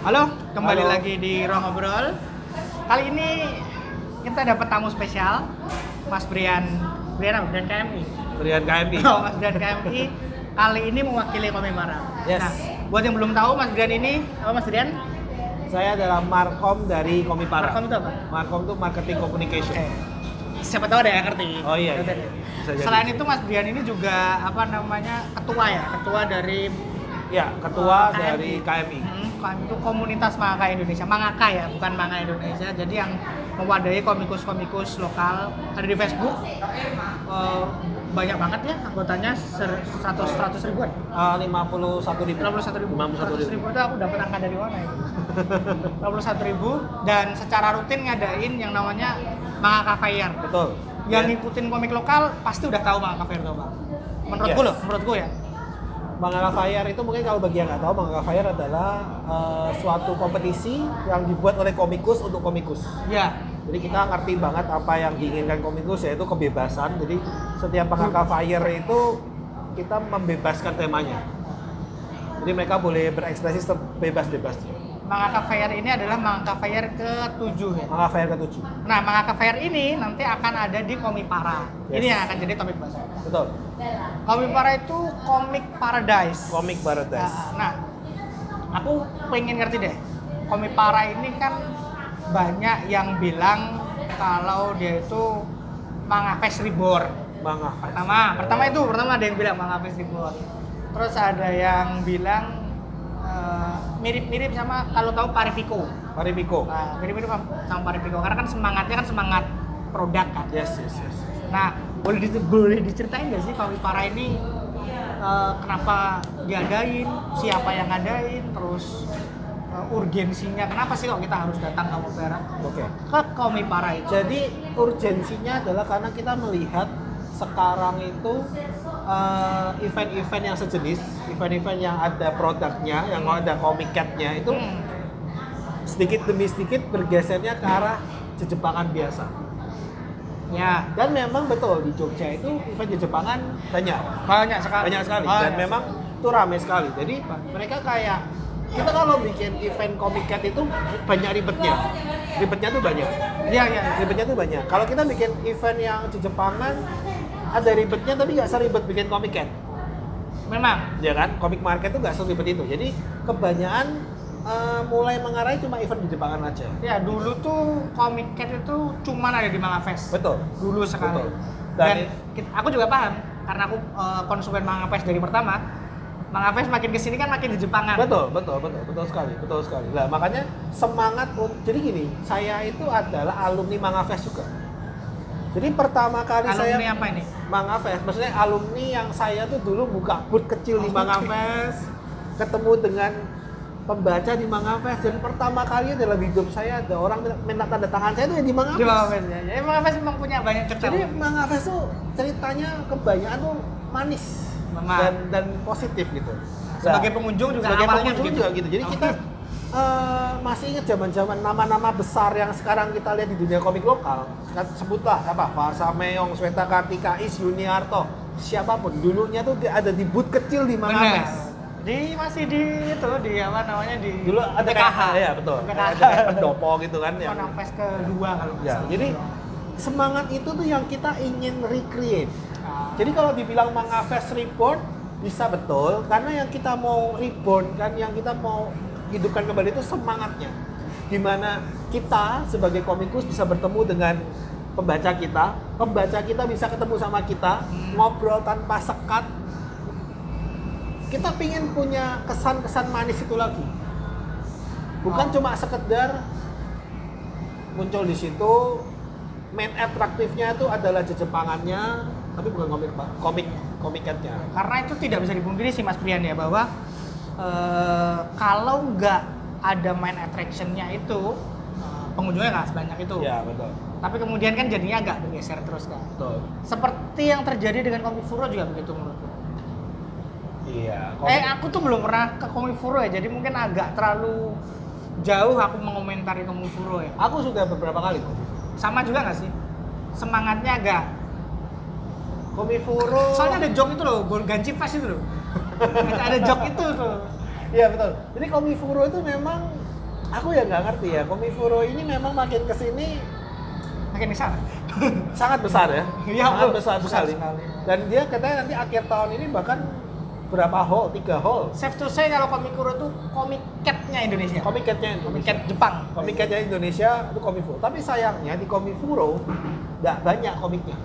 Halo, kembali Halo. lagi di Ruang Ngobrol. Kali ini kita dapat tamu spesial, Mas Brian. Brian apa? Brian KMI. Brian KMI. Oh, Mas Brian KMI. Kali ini mewakili Komimara. Yes. Nah, buat yang belum tahu, Mas Brian ini apa, Mas Brian? Saya adalah Markom dari Komipara. Markom itu apa? Markom itu marketing communication. Siapa tahu ada yang ngerti. Oh iya, iya. Ngerti. Bisa jadi. Selain itu, Mas Brian ini juga apa namanya ketua ya, ketua dari Ya, ketua KMI. dari KMI. KMI itu komunitas mangaka Indonesia, mangaka ya, bukan manga Indonesia. Jadi yang mewadahi komikus-komikus lokal. Ada di Facebook, banyak banget ya anggotanya, 100 ribuan. 51.000. 51 ribu. 51.000. 100 ribu itu aku dapat angka dari mana itu? 51 ribu, dan secara rutin ngadain yang namanya Mangaka Fair. Betul. Yang Ya. ngikutin komik lokal pasti udah tahu Mangaka Fair itu apa. Menurutku Yes. loh, menurutku ya. Mangaka Fair itu mungkin kalau bagi yang nggak tahu, Mangaka Fair adalah suatu kompetisi yang dibuat oleh komikus untuk komikus. Ya, Jadi kita ngerti banget apa yang diinginkan komikus, yaitu kebebasan. Jadi setiap Mangaka Fair itu kita membebaskan temanya. Jadi mereka boleh berekspresi sebebas-bebasnya. Mangaka Fair ini adalah Mangaka Fair ke-7 ya. Mangaka Fair ke-7. Nah, Mangaka Fair ini nanti akan ada di Komipara. Yes. Ini yang akan jadi topik bahasan. Betul. Komipara itu komik paradise. Comic Paradise. Nah, aku pengen ngerti deh. Komipara ini kan banyak yang bilang kalau dia itu Manga Fest Reborn. Manga Pertama ada yang bilang Manga Fest Reborn. Terus ada yang bilang mirip-mirip sama kalau tahu Paripiko. Paripiko. Nah, mirip-mirip sama Paripiko karena kan semangatnya kan semangat produk kan. Yes. Nah, boleh diceritain nggak sih Komipara ini kenapa diadain, siapa yang ngadain, terus urgensinya kenapa sih kok kita harus datang ke Komipara? Oke. Ke Komipara itu. Jadi urgensinya adalah karena kita melihat sekarang itu event-event yang sejenis, event-event yang ada produknya, yang ada comic cat-nya itu sedikit demi sedikit bergesernya ke arah Jepangan biasa. Ya, Dan memang betul di Jogja itu event Jepangan banyak sekali. Dan memang itu ramai sekali. Jadi mereka kayak kita kalau bikin event comic cat itu banyak ribetnya tuh banyak. Iya. Ribetnya tuh banyak. Kalau kita bikin event yang Jepangan ada ribetnya tapi nggak seribet bikin comic cat. Memang. Ya kan? Comic market tuh nggak seribet itu. Jadi kebanyakan mulai mengarah cuma event di Jepangan aja. Ya, dulu tuh Comic Cat itu cuman ada di Manga Fest. Betul. Dulu sekali. Betul. Dan aku juga paham karena aku konsumen Manga Fest dari pertama. Manga Fest makin kesini kan makin di Jepangan. Betul sekali. Nah, makanya semangat jadi gini, saya itu adalah alumni Manga Fest juga. Jadi pertama kali Alumni apa ini? Manga Fest, maksudnya alumni yang saya tuh dulu buka booth kecil di Manga Fest, ketemu dengan pembaca di Manga Fest, dan pertama kali dalam hidup saya ada orang minta tanda tangan saya tuh yang di Manga Di Fest. Manga Fest ya. Jadi Manga Fest memang punya banyak cerita. Jadi Manga Fest tuh ceritanya kebanyakan tuh manis dan positif gitu. Sebagai pengunjung juga sebagai awalnya pengunjung begitu. juga gitu. Jadi kita masih ingat zaman-zaman nama-nama besar yang sekarang kita lihat di dunia komik lokal. Sebutlah apa, Farsa Meong, Sweta Kartika, Is Yuniarto, siapapun dulunya tuh ada di booth kecil di Manga Benar. Fest. Masih di apa namanya di Dulu ada PKH. ya betul. PKH. Ada kayak pendopo gitu kan yang. Manga Fest kedua kalau nggak Ya, salah. jadi semangat itu tuh yang kita ingin recreate. Jadi kalau dibilang Manga Fest Reborn bisa betul, karena yang kita mau reborn kan, yang kita mau hidupkan kembali itu semangatnya. Dimana kita sebagai komikus bisa bertemu dengan pembaca kita bisa ketemu sama kita, ngobrol tanpa sekat. Kita pingin punya kesan-kesan manis itu lagi. Bukan cuma sekedar muncul di situ, main atraktifnya itu adalah Jepangannya, tapi bukan komik cat-nya. Karena itu tidak bisa dipungkiri sih Mas Brian ya, bahwa kalau nggak ada main attraction-nya itu pengunjungnya nggak sebanyak itu. Ya betul. Tapi kemudian kan jadinya agak bergeser terus kan. Betul. Seperti yang terjadi dengan Komifuro juga begitu menurutku. Iya. Aku tuh belum pernah ke Komifuro ya, jadi mungkin agak terlalu jauh aku mengomentari Komifuro ya. Aku sudah beberapa kali kok. Sama juga nggak sih? Semangatnya agak. Komifuro. Soalnya ada jok itu loh, Ganji Fest itu loh. Ada jok itu tuh. Iya betul. Jadi Komifuro itu memang aku ya nggak ngerti ya. Komifuro ini memang makin kesini Makin besar. sangat besar ya. Iya, Sangat betul. besar Besar sekali. sekali. Dan dia katanya nanti akhir tahun ini bahkan berapa hall? 3 hall. Safe to say kalau Komikuro itu Comic Cat-nya Indonesia. Comic Cat-nya Comic Indonesia. Cat Jepang. Comic Cat-nya Indonesia itu Komifuro. Tapi sayangnya di Komifuro nggak banyak komiknya.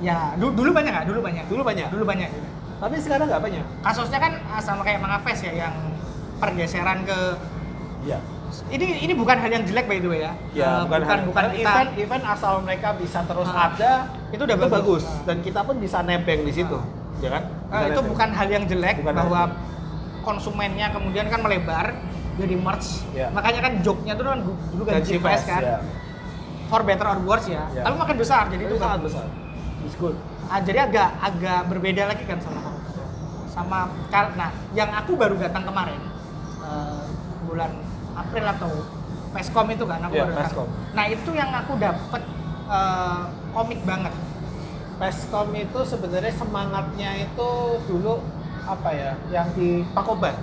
Ya, dulu banyak nggak? Dulu banyak. Dulu banyak. Dulu banyak. Tapi sekarang nggak banyak. Kasusnya kan sama kayak Manga Fest ya, yang pergeseran ke Iya. ini bukan hal yang jelek by the way ya. Ya, bukan Bukan kita event asal mereka bisa terus Ah, ada itu udah bagus. dan kita pun bisa nebeng di situ, ya kan? Bisa itu nebeng. bukan hal yang jelek Bukan bahwa hal konsumennya kemudian kan melebar jadi merch. Ya. Makanya kan joke-nya tuh kan dulu kan Ganti GFS kan. ya. For better or worse ya. Ya. Tapi makin besar jadi Itu itu sangat bagus. besar. It's good. Jadi agak berbeda lagi kan sama nah yang aku baru datang kemarin bulan April atau Peskom itu kan aku Iya, baru datang. Peskom. Nah itu yang aku dapet komik banget. Peskom itu sebenarnya semangatnya itu dulu apa ya? Yang di Pakoban,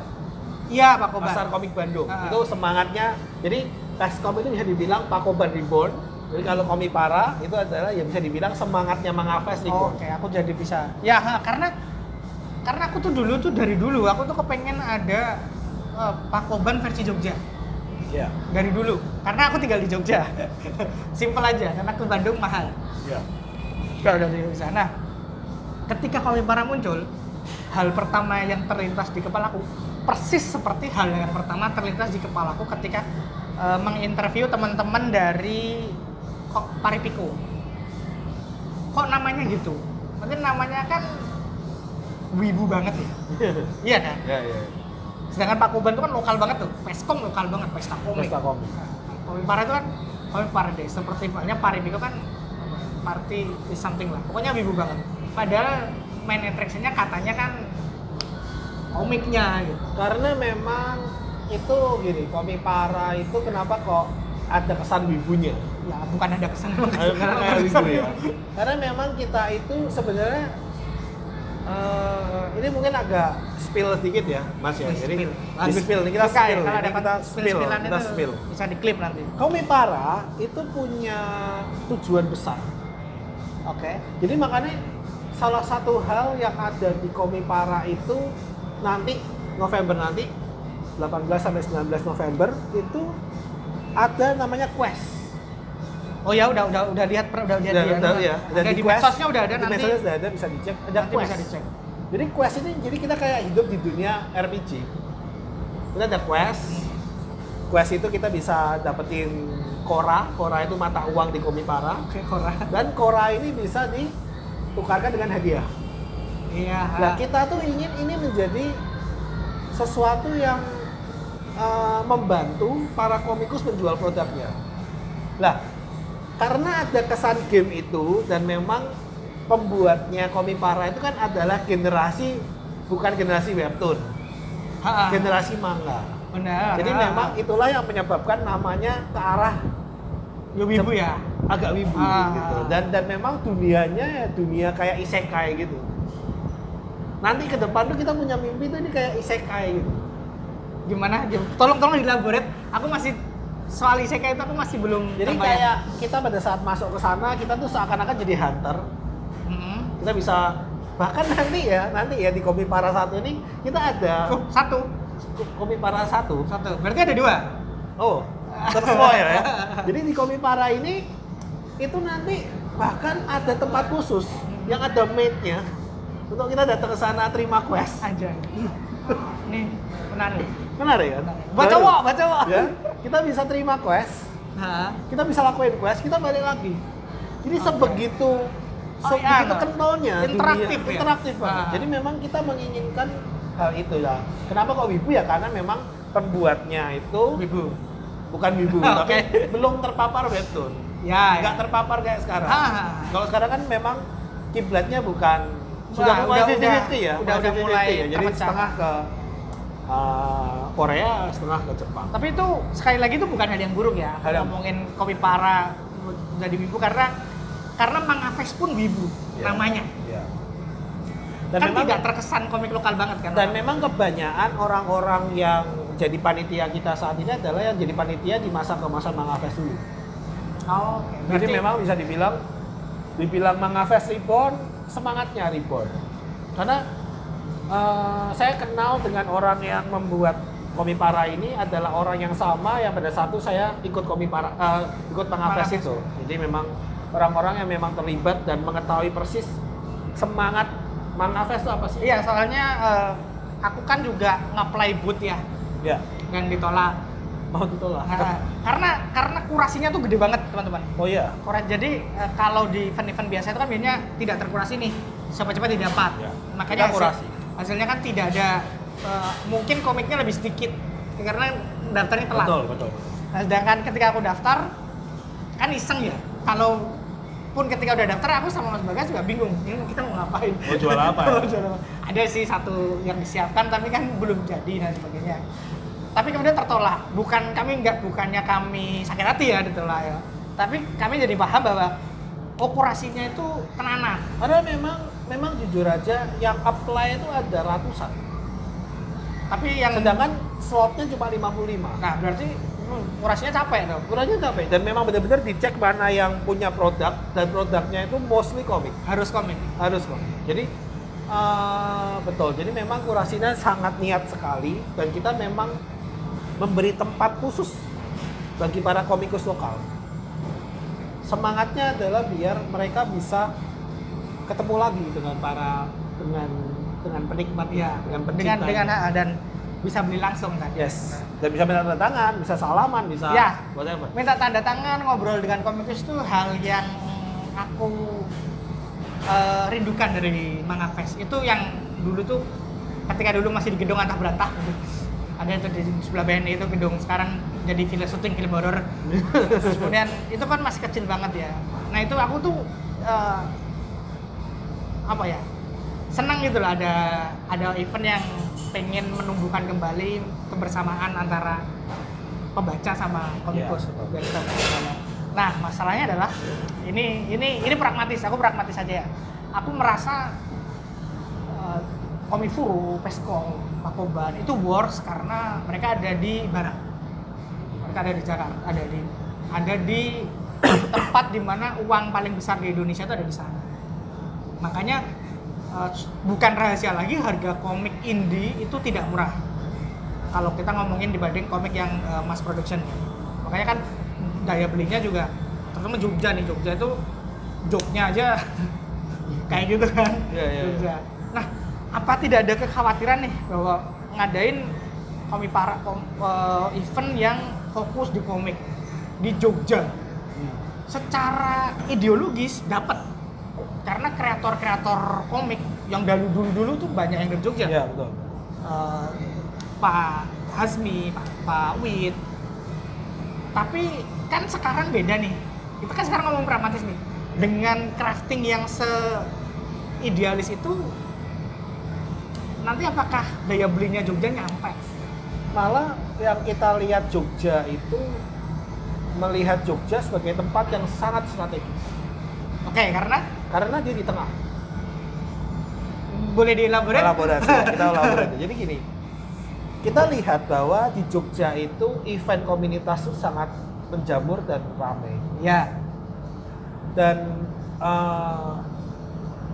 Iya Pak Kobar. Pasar Komik Bandung. Ah. Itu semangatnya. Jadi Peskom itu bisa dibilang Pakoban Reborn. Jadi kalau Komipara itu adalah ya bisa dibilang semangatnya Mangafest Reborn. Oke, aku jadi bisa. Ya karena aku tuh dulu tuh dari dulu aku tuh kepengen ada Pakoban versi Jogja. Iya. Dari dulu. Karena aku tinggal di Jogja. Simpel aja, karena ke Bandung mahal. Iya. Kalau dari sana, ketika Komipara muncul, hal pertama yang terlintas di kepalaku persis seperti hal yang pertama terlintas di kepalaku ketika menginterview teman-teman dari Paripiko. Kok namanya gitu? Mungkin namanya kan wibu banget ya. Iya kan? Iya, iya. Sedangkan Pakoban itu kan lokal banget tuh. Peskom lokal banget, pesta komik. Pesta komik. Komipara itu kan Komipara deh. Seperti halnya Paripiko kan party is something lah. Pokoknya wibu banget. Padahal main attraction-nya katanya kan komiknya gitu. Karena memang itu gini, Komipara itu kenapa kok ada kesan wibunya? Ya bukan ada kesan Karena kayak wibu ya. Karena memang kita itu sebenarnya ini mungkin agak spill sedikit ya, Mas ya. Jadi Spill. di spill nih kita Suka ya, spill, kalau ini ada kita spill, spill-spillan kita itu spill. bisa diklip nanti. Komipara itu punya tujuan besar. Oke. Jadi makanya salah satu hal yang ada di Komipara itu nanti November nanti 18 sampai 19 November itu ada namanya quest. Oh ya udah lihat udah lihat ya. Ada di medsosnya udah ada di nanti. medsosnya sudah ada, bisa dicek. Ada Nanti quest. bisa dicek. Jadi quest ini jadi kita kayak hidup di dunia RPG. Kita ada quest. Quest itu kita bisa dapetin Kora. Kora itu mata uang di Komipara. Oke, Kora. Dan Kora ini bisa ditukarkan dengan hadiah. Iya. Nah, kita tuh ingin ini menjadi sesuatu yang membantu para komikus menjual produknya. Lah, karena ada kesan game itu dan memang pembuatnya Komipara itu kan adalah bukan generasi webtoon, generasi manga. Benar. Jadi memang itulah yang menyebabkan namanya ke arah wibu ya. agak wibu gitu. Dan memang dunianya ya dunia kayak isekai gitu. Nanti ke depan tuh kita punya mimpi tuh ini kayak isekai gitu. Gimana? Tolong dielaborate. Aku masih soal isekai itu aku masih belum Jadi terbayang. kayak kita pada saat masuk ke sana kita tuh seakan-akan jadi hunter. Mm-hmm. Kita bisa bahkan nanti ya di Komipara 1 ini kita ada Satu. Komipara 1. Berarti ada 2. Oh, terspoil ya. Jadi di Komipara ini itu nanti bahkan ada tempat khusus yang ada maid-nya untuk kita datang ke sana terima quest. Aja. Nih, menarik. Menarik kan? Baca wak. Ya, kita bisa terima quest, kita bisa lakuin quest, kita balik lagi. Jadi sebegitu kentalnya interaktif dunia, ya? interaktif banget. Jadi memang kita menginginkan hal itu ya. Kenapa kok wibu ya? Karena memang pembuatnya itu Wibu. bukan wibu, tapi belum terpapar webtoon. Ya. Nggak terpapar kayak sekarang. Kalau sekarang kan memang kiblatnya bukan Udah mulai 50-50 ya. Udah mulai ya. Jadi terpecah. setengah ke Korea, setengah ke Jepang. Tapi itu sekali lagi itu bukan hal yang buruk ya. Ngomongin Komipara jadi wibu karena Manga Fest pun wibu namanya. Iya. Dan kan memang tidak terkesan komik lokal banget kan. Dan memang kebanyakan orang-orang yang jadi panitia kita saat ini adalah yang jadi panitia di masa kemasan Manga Fest dulu. Oh, oke. Jadi Berarti memang bisa dibilang Manga Fest Reborn, semangatnya Reborn. Karena saya kenal dengan orang yang membuat Komipara ini adalah orang yang sama yang pada satu saya ikut Komipara, ikut Manga Fest itu. Jadi memang orang-orang yang memang terlibat dan mengetahui persis semangat Manga Fest itu apa sih? iya, soalnya aku kan juga nge-play booth ya Ya, yang ditolak. mau ditolak. Karena kurasinya tuh gede banget, teman-teman. Oh iya. Jadi kalau di event-event biasa itu kan biasanya tidak terkurasi nih, cepat-cepat didapat. Ya. Makanya Kita kurasi. hasilnya kan tidak ada, mungkin komiknya lebih sedikit karena daftarnya telat. Betul. Nah, sedangkan ketika aku daftar, kan iseng ya. Kalau pun ketika udah daftar, aku sama Mas Bagas juga bingung, ini kita mau ngapain? Mau jual apa ya? Mau jual apa? Ada sih satu yang disiapkan, tapi kan belum jadi dan sebagainya. Tapi kemudian tertolak. Bukannya kami sakit hati ya ditolak ya. Tapi kami jadi paham bahwa kurasinya itu tenanan. Karena memang jujur aja yang apply itu ada ratusan. Tapi yang Sedangkan slotnya cuma 55. nah berarti kurasinya capek dong. Kurangnya capek dan memang benar-benar dicek mana yang punya produk dan produknya itu mostly komik. Harus komik. Harus komik. Jadi betul. Jadi memang kurasinya sangat niat sekali dan kita memang memberi tempat khusus bagi para komikus lokal. Semangatnya adalah biar mereka bisa ketemu lagi dengan dengan penikmat Ya, dengan pencinta. dengan dan bisa beli langsung kan. Yes. Dan bisa minta tanda tangan, bisa salaman, bisa Ya. whatever. Minta tanda tangan, ngobrol dengan komikus itu hal yang aku rindukan dari Manga Fest. Itu yang dulu tuh ketika dulu masih di gedung Antah Berantah. Ada itu di sebelah BNI itu gedung, sekarang jadi film syuting film horor. Kemudian itu kan masih kecil banget ya. Nah itu aku tuh apa ya, senang gitu lah ada event yang pengen menumbuhkan kembali kebersamaan antara pembaca sama komikus. Yeah. Nah masalahnya adalah ini pragmatis, aku pragmatis aja ya. Aku merasa Komifuru, Peskom, Pakoban itu worse karena mereka ada di barat. Mereka ada di Jakarta, ada di tempat di mana uang paling besar di Indonesia itu ada di sana. Makanya bukan rahasia lagi harga komik indie itu tidak murah. Kalau kita ngomongin dibanding komik yang mass production. Makanya kan daya belinya juga terutama Jogja nih, Jogja itu joknya aja kayak gitu kan. Jogja. Nah, apa tidak ada kekhawatiran nih bahwa ngadain Komipara event yang fokus di komik di Jogja? Secara ideologis dapat karena kreator-kreator komik yang dulu tuh banyak yang dari Jogja. Iya, betul. Pak Hasmi, Pak Wid. Tapi kan sekarang beda nih. Kita kan sekarang ngomong pragmatis nih. Dengan crafting yang se-idealis itu, nanti apakah daya belinya Jogja nyampe? Malah yang kita lihat Jogja itu melihat Jogja sebagai tempat yang sangat strategis. Oke, karena Dia di tengah. boleh dielaborasi? Kita elaborasi. Jadi gini, kita lihat bahwa di Jogja itu event komunitas itu sangat menjamur dan ramai. Ya. Dan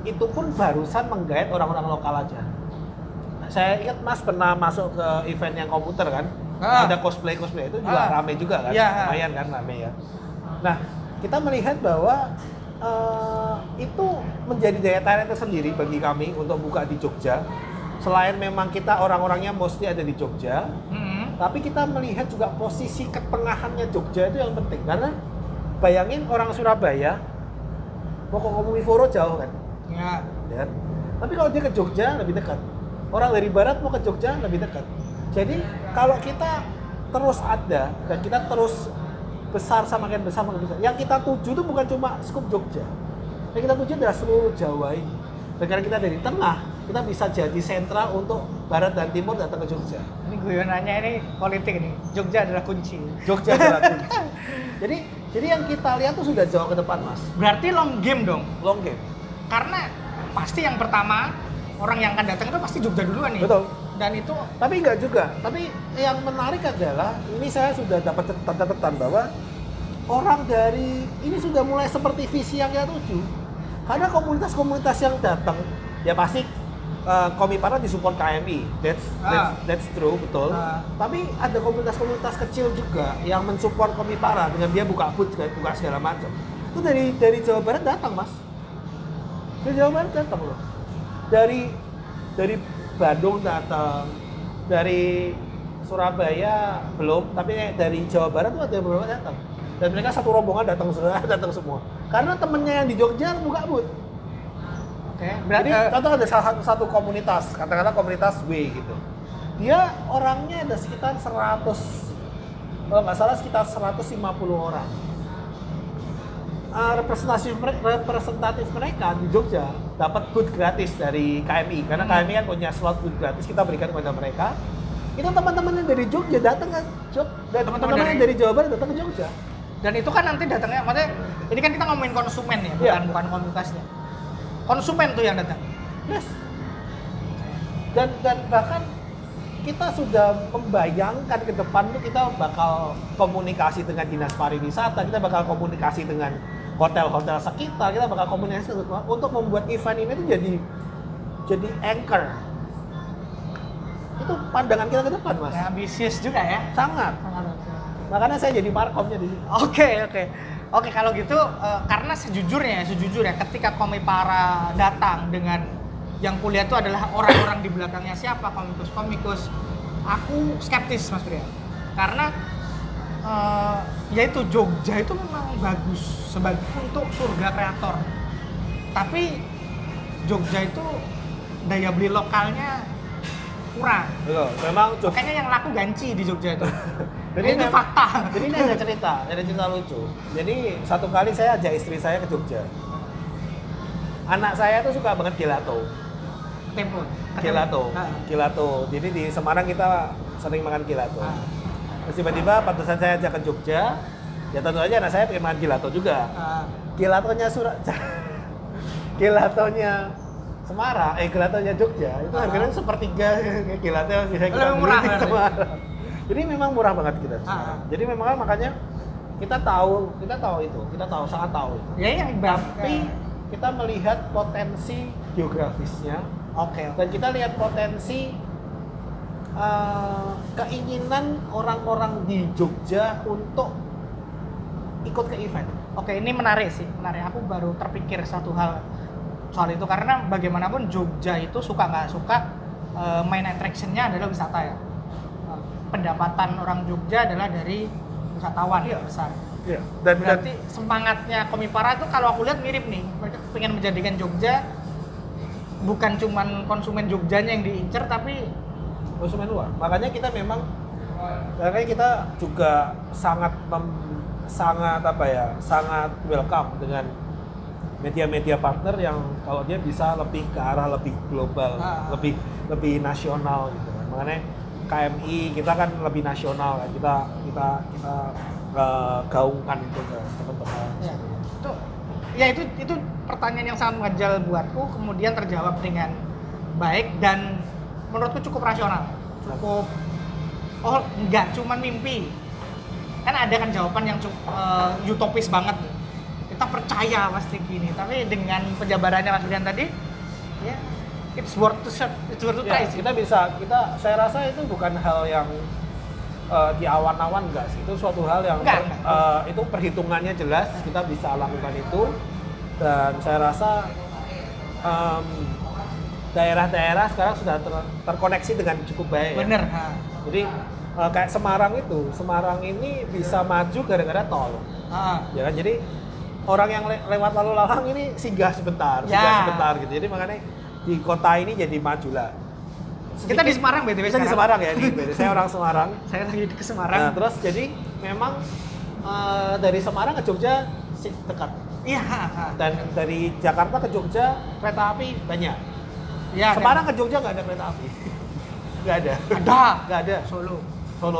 itu pun barusan menggait orang-orang lokal aja. Saya ingat Mas pernah masuk ke event yang komputer kan? Ada cosplay itu juga ramai juga kan? Ya. Lumayan kan ramai ya. Nah, kita melihat bahwa itu menjadi daya tarik tersendiri bagi kami untuk buka di Jogja. Selain memang kita orang-orangnya mostly ada di Jogja, tapi kita melihat juga posisi ketengahannya Jogja itu yang penting. Karena bayangin orang Surabaya mau ke Komiforo jauh kan? Ya. Tapi kalau dia ke Jogja lebih dekat. Orang dari barat mau ke Jogja lebih dekat. Jadi kalau kita terus ada dan kita terus besar semakin besar. Yang kita tuju itu bukan cuma skup Jogja. Yang kita tuju adalah seluruh Jawa ini. Dan karena kita dari tengah, kita bisa jadi sentra untuk barat dan timur datang ke Jogja. Ini guyonannya ini politik nih. Jogja adalah kunci. Jogja adalah kunci. Jadi yang kita lihat tuh sudah jauh ke depan, Mas. Berarti long game dong. Long game. Karena pasti yang pertama orang yang akan datang itu pasti Jogja duluan nih. Betul. Dan itu Tapi enggak juga. Tapi yang menarik adalah ini saya sudah dapat catatan bahwa orang dari ini sudah mulai seperti visi yang kita tuju. Karena komunitas-komunitas yang datang ya pasti Komipara disupport KMI. That's true, betul. Tapi ada komunitas-komunitas kecil juga yang mensupport Komipara dengan dia buka booth, buka segala macam. Itu dari Jawa Barat datang, Mas. Dari Jawa Barat datang loh. Dari Bandung datang, dari Surabaya belum, tapi dari Jawa Barat tuh ada beberapa datang. Dan mereka satu rombongan datang semua. Karena temennya yang di Jogja buka booth. oke, Jadi contoh ada satu komunitas, katakanlah komunitas W gitu. Dia orangnya ada sekitar 100, kalau nggak salah sekitar 150 orang. Representatif mereka di Jogja dapat booth gratis dari KMI, karena KMI kan punya slot booth gratis, kita berikan kepada mereka. Itu teman-teman yang dari Jogja datang ke Jogja, teman-teman yang dari Jawa Barat datang ke Jogja. Dan itu kan nanti datangnya, maksudnya ini kan kita ngomongin konsumen ya, bukan komunitasnya. Konsumen tuh yang datang. Yes. Dan bahkan kita sudah membayangkan ke depan tuh kita bakal komunikasi dengan dinas pariwisata, kita bakal komunikasi dengan hotel-hotel sekitar, kita bakal komunikasi untuk membuat event ini tuh jadi anchor. Itu pandangan kita ke depan, Mas. Ya, ambisius juga ya. Sangat. Makanya saya jadi markomnya di sini. Oke, kalau gitu karena sejujurnya ketika Komipara datang dengan yang kulihat itu adalah orang-orang di belakangnya siapa, komikus, aku skeptis Mas Brian. Karena yaitu Jogja itu memang bagus sebagai untuk surga kreator. Tapi Jogja itu daya beli lokalnya kurang. Betul. Memang Makanya yang laku ganci di Jogja itu. Jadi itu fakta. Jadi ini ada cerita lucu. Jadi satu kali saya ajak istri saya ke Jogja. Anak saya tuh suka banget gelato. Tempo. Gelato. Jadi di Semarang kita sering makan gelato. Terus tiba-tiba pantesan saya ajak ke Jogja. Ya tentu aja anak saya pengen makan gelato juga. Gelatonya gelatonya Jogja itu harganya sepertiga kayak gelato yang bisa kita beli di Semarang. Jadi memang murah banget kita. Jadi memang makanya kita sangat tahu itu. Ya yang Tapi kita melihat potensi geografisnya. Dan kita lihat potensi keinginan orang-orang di Jogja untuk ikut ke event. Ini menarik. Aku baru terpikir satu hal soal itu karena bagaimanapun Jogja itu suka nggak suka main attraction-nya adalah wisata ya. Pendapatan orang Jogja adalah dari wisatawan besar. Iya. Berarti semangatnya Komipara itu kalau aku lihat mirip nih. Mereka pengen menjadikan Jogja bukan cuman konsumen Jogjanya yang diincar tapi konsumen luar. Makanya kita juga sangat welcome dengan media-media partner yang kalau dia bisa lebih ke arah lebih global, lebih nasional gitu kan. Makanya KMI kita kan lebih nasional kan. Kita gaungkan itu ke teman-teman. Itu pertanyaan yang sangat mengejal buatku, kemudian terjawab dengan baik dan menurutku cukup rasional. Enggak cuma mimpi. Kan ada kan jawaban yang cukup utopis banget. Kita percaya pasti gini, tapi dengan penjabarannya Mas Brian tadi, ya it's worth to try sih. Saya rasa itu bukan hal yang di awan-awan enggak sih. Itu suatu hal yang itu perhitungannya jelas, kita bisa lakukan itu. Dan saya rasa daerah-daerah sekarang sudah terkoneksi dengan cukup baik. Bener. Ya. Jadi kayak Semarang ini bisa maju gara-gara tol. Ya kan? Jadi orang yang lewat lalu lalang ini singgah sebentar gitu. Jadi makanya di kota ini jadi maju lah. Kita di Semarang BTW. Kita di Semarang ya, saya orang Semarang. Saya lagi ke Semarang. Nah, terus jadi memang dari Semarang ke Jogja dekat. Iya. Dan dari Jakarta ke Jogja kereta api banyak. Ya, Semarang ke Jogja nggak ada kereta api. Nggak ada. Ada. Nggak ada. Solo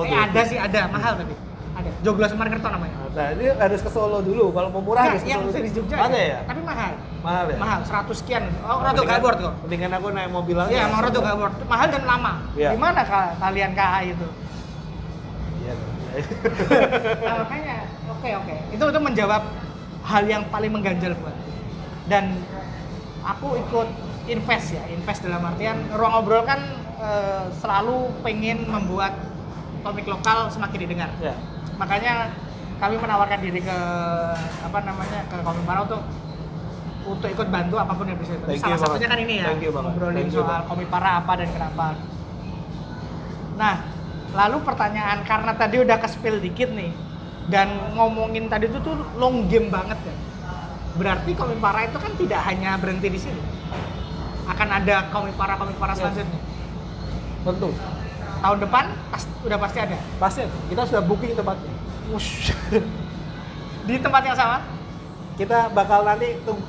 tuh. ada sih, ada mahal tapi. Ada. Joglo Semarkerto namanya. Nah, ini harus ke Solo dulu. Kalau mau murah harus ke yang Solo. di Jogja Ada ya? Tapi mahal. Mahal ya? Mahal, 100 sekian. Oh, rada gabor tuh. Mendingan aku naik mobil aja. Iya, emang rada gabor. Mahal dan lama. Iya. Di mana kalian KAI itu? Iya. Nah, makanya oke. Itu menjawab hal yang paling mengganjal buat. Dan aku ikut invest dalam artian Ruang Ngobrol kan selalu pengen membuat komik lokal semakin didengar. Ya. Makanya kami menawarkan diri ke ke Komik Para untuk ikut bantu apapun yang bisa. Thank Salah you satunya banget. kan ini ya, Thank you banget. ngobrolin Thank you soal banget. Komik Para apa dan kenapa. Nah, lalu pertanyaan karena tadi udah ke-spill dikit nih dan ngomongin tadi itu tuh long game banget ya. Berarti Komik Para itu kan tidak hanya berhenti di sini. Akan ada Komik Para selanjutnya. Tentu. Tahun depan udah pasti ada. Pasti. Kita sudah booking tempatnya. Wush. Di tempat yang sama? Kita bakal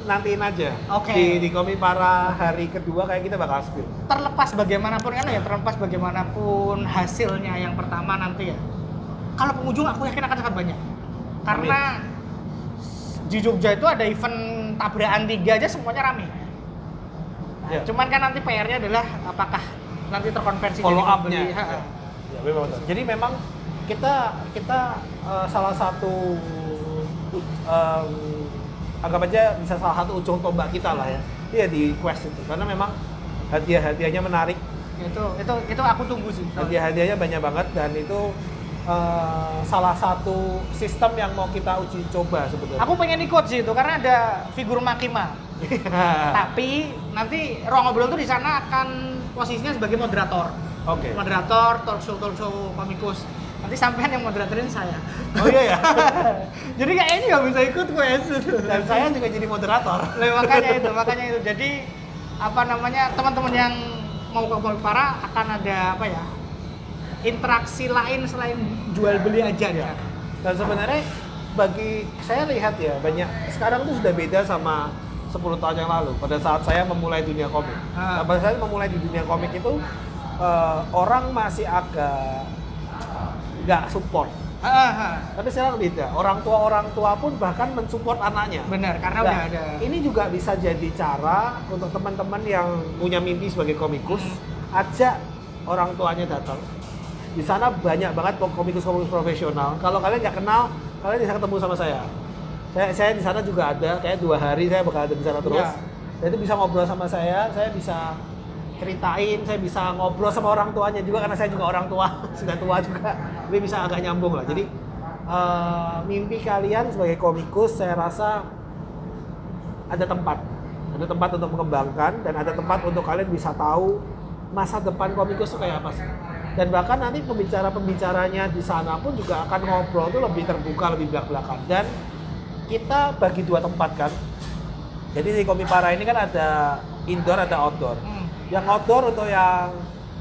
nantiin aja. Oke. Di Komik Para hari kedua kayak kita bakal spill. Terlepas bagaimanapun hasilnya yang pertama nanti ya. Kalau pengunjung aku yakin akan sangat banyak. Karena di Jogja itu ada event tabrakan 3 aja semuanya rame. Ya. Cuman kan nanti PR-nya adalah apakah nanti terkonversi Follow jadi up-nya. pembeli. Ya, memang betul. Jadi memang kita salah satu anggap aja bisa salah satu ujung tombak kita lah ya. Iya di Quest itu karena memang hadiah-hadiahnya menarik. Itu aku tunggu sih. Hadiah-hadiahnya banyak banget dan itu salah satu sistem yang mau kita uji coba sebetulnya. Aku pengen ikut sih itu karena ada figur Makima. Tapi nanti Ruang Ngobrol tuh di sana akan posisinya sebagai moderator. Oke. Moderator talk show komikus. Nanti sampean yang moderatorin saya. Oh iya ya. Jadi kayaknya nggak bisa ikut quest. Dan saya juga jadi moderator. Makanya itu. Jadi teman-teman yang mau ke Komik Para akan ada interaksi lain selain jual beli aja ya. Dan sebenarnya bagi saya lihat ya banyak sekarang tuh sudah beda sama 10 tahun yang lalu pada saat saya memulai dunia komik. Pada saat saya memulai di dunia komik itu orang masih agak nggak support. Tapi sekarang beda. Orang tua pun bahkan mensupport anaknya. Benar, karena udah ada. Ini juga bisa jadi cara untuk teman-teman yang punya mimpi sebagai komikus, ajak orang tuanya datang. Di sana banyak banget komikus profesional. Kalau kalian nggak kenal, kalian bisa ketemu sama saya. Saya di sana juga ada, kayak 2 hari saya bakal ada di sana terus. Dan itu bisa ngobrol sama saya bisa ceritain, saya bisa ngobrol sama orang tuanya juga karena saya juga orang tua, sudah tua juga. Jadi bisa agak nyambung lah. Jadi mimpi kalian sebagai komikus saya rasa ada tempat untuk mengembangkan dan ada tempat untuk kalian bisa tahu masa depan komikus itu kayak apa sih. Dan bahkan nanti pembicaranya di sana pun juga akan ngobrol tuh lebih terbuka, lebih belak-belakan. Dan kita bagi 2 tempat kan. Jadi di Komik Para ini kan ada indoor, ada outdoor. Yang outdoor untuk yang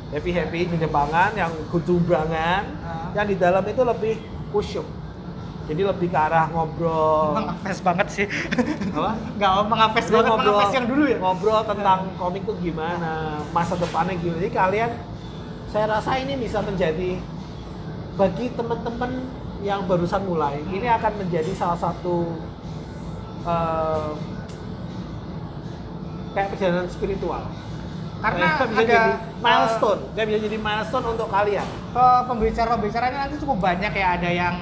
happy di Jepangan, yang kujumbangan, yang di dalam itu lebih kusyuk. Jadi lebih ke arah ngobrol. Mengapes banget sih. Apa? Nggak mengapes banget, mengapes yang dulu ya. Ngobrol tentang komik tuh gimana, masa depannya gimana. Jadi kalian, saya rasa ini bisa menjadi bagi teman-teman yang barusan mulai, ini akan menjadi salah satu kayak perjalanan spiritual. Karena bisa ada jadi milestone, bisa jadi milestone untuk kalian. Pembicaranya nanti cukup banyak ya, ada yang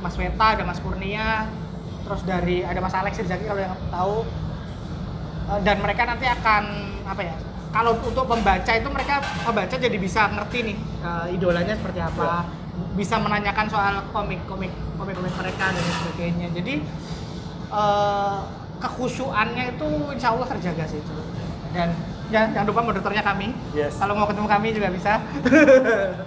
Mas Weta, ada Mas Kurnia, terus ada Mas Alex Rizaki kalau yang tahu. Dan mereka nanti akan kalau untuk pembaca itu mereka jadi bisa ngerti nih idolanya seperti apa, bisa menanyakan soal komik mereka dan sebagainya. Jadi kekhusyuannya itu insya Allah terjaga sih itu. Dan jangan lupa moderatornya kami. Yes. Kalau mau ketemu kami juga bisa.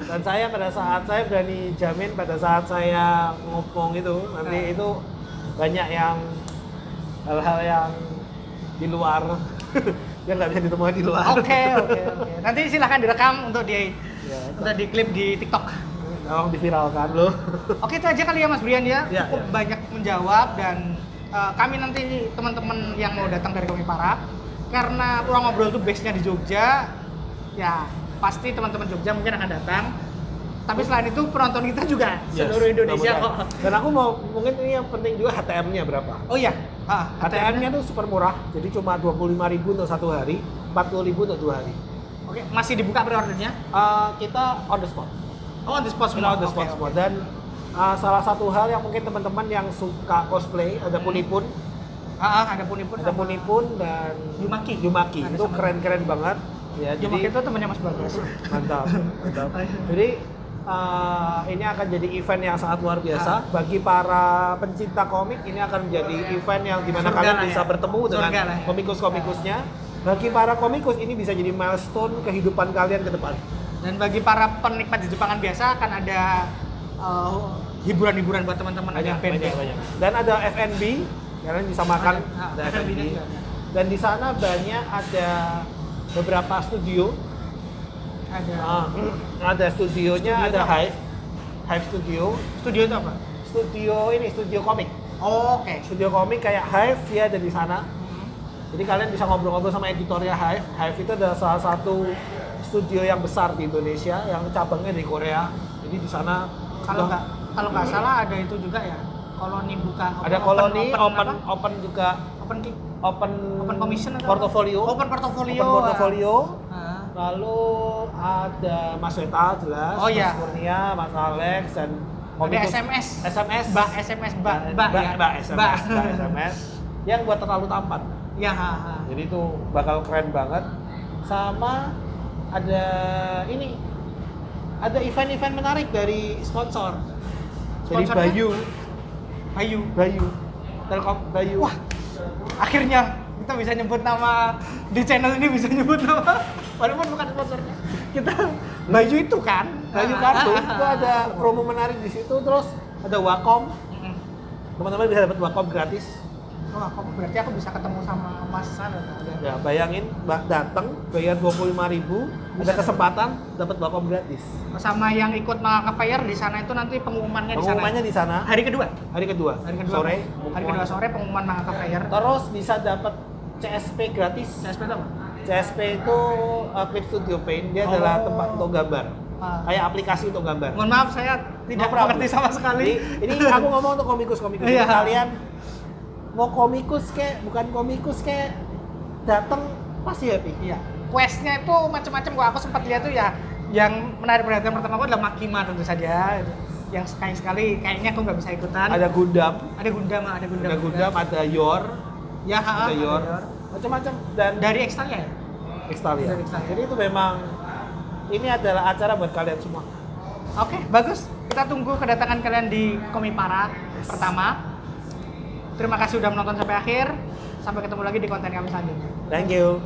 Dan saya berani jamin pada saat saya ngomong itu nanti itu banyak yang hal-hal yang di luar yang nggak bisa ditemukan di luar. Oke. Nanti silahkan direkam untuk diklip di TikTok. Tolong diviralkan loh. Oke, itu aja kali ya Mas Brian ya. Cukup ya. banyak menjawab dan kami nanti teman-teman yang mau datang dari Komik Para, karena Ruang Ngobrol itu base-nya di Jogja, ya pasti teman-teman Jogja mungkin akan datang. Tapi selain itu penonton kita juga Yes, seluruh Indonesia mudah-mudahan. kok. Dan aku mau mungkin ini yang penting juga HTM-nya berapa? Oh iya, HTM-nya tuh super murah, jadi cuma 25.000 untuk 1 hari, 40.000 untuk 2 hari. Oke, masih dibuka pre-ordernya? Kita on the spot. Oh, on the spot Kita semua. on the spot semua. Dan salah satu hal yang mungkin teman-teman yang suka cosplay, ada Punipun, Ada Punipun. ada Punipun dan Yumaki. Ada itu sama- keren-keren banget. Ya, Yumaki jadi itu temannya Mas Bagas. mantap, mantap. Jadi ini akan jadi event yang sangat luar biasa bagi para pencinta komik. Ini akan menjadi event yang dimana Surga kalian lah bisa ya. bertemu dengan Surga lah ya. komikus-komikusnya. Bagi para komikus ini bisa jadi milestone kehidupan kalian ke depan. Dan bagi para penikmat Jepangan biasa akan ada hiburan-hiburan buat teman-teman ada band. Dan ada F&B, kalian bisa makan. Ada F&B-nya F&B. juga ada. Dan di sana banyak ada beberapa studio. Ada Ada studionya, Studio ada itu apa? Hive Studio. studio itu apa? Studio komik. Oh, oke. Studio komik kayak Hive dia ada di sana. Jadi kalian bisa ngobrol-ngobrol sama editornya Hive. Hive itu adalah salah satu studio yang besar di Indonesia yang cabangnya di Korea. Jadi di sana Kalau udah- nggak salah ada itu juga ya. Koloni buka. ada koloni, open apa? juga open Commission atau portfolio. Open portfolio. Open portfolio. Ah. Lalu ada Mas Weta jelas, Oh, iya. Mas Kurnia, Mas Alex dan Ada SMS. SMS. SMS Mbak ya. Mbak SMS. Yang buat terlalu tampan. Ya, Jadi itu bakal keren banget. Sama ada ini, ada event-event menarik dari sponsor. Jadi Sponsornya? Bayu. Telkom Bayu. Wah, akhirnya kita bisa nyebut nama di channel ini, bisa nyebut nama walaupun bukan sponsornya. Kita Bayu itu kan. Bayu kartu itu ada promo menarik di situ. Terus ada Wacom. Teman-teman bisa dapat Wacom gratis. Wah, kok berarti aku bisa ketemu sama Mas sana. Ya, bayangin datang bayar 25.000, ada kesempatan dapat Wacom gratis. Sama yang ikut Manga Fair di sana itu nanti pengumumannya di sana. Pengumumannya di sana Hari kedua. hari kedua sore. Hari kedua sore pengumuman Manga Fair. Terus bisa dapat CSP gratis. CSP itu apa? CSP itu Clip Studio Paint, dia adalah tempat untuk gambar. Kayak aplikasi untuk gambar. Mohon maaf saya tidak No problem. mengerti sama sekali. Ini aku ngomong untuk komikus-komikus. Iya. Kalian mau komikus kek, bukan komikus kek, datang pasti happy. Iya. Quest-nya itu macam-macam kok. Aku sempat lihat tuh ya, yang menarik perhatian pertama aku adalah Makima tentu saja. Yang sekali-sekali kayaknya aku nggak bisa ikutan. Ada Gundam, Ada Gundam, ada Gundam. ada Gundam, ada Yor, Ya, ada Yor, macam-macam dan Dari Extalia ya? Extalia. Dari Extalia. Jadi itu memang ini adalah acara buat kalian semua. Oke, bagus. Kita tunggu kedatangan kalian di Komipara pertama. Terima kasih sudah menonton sampai akhir. Sampai ketemu lagi di konten kami selanjutnya. Thank you.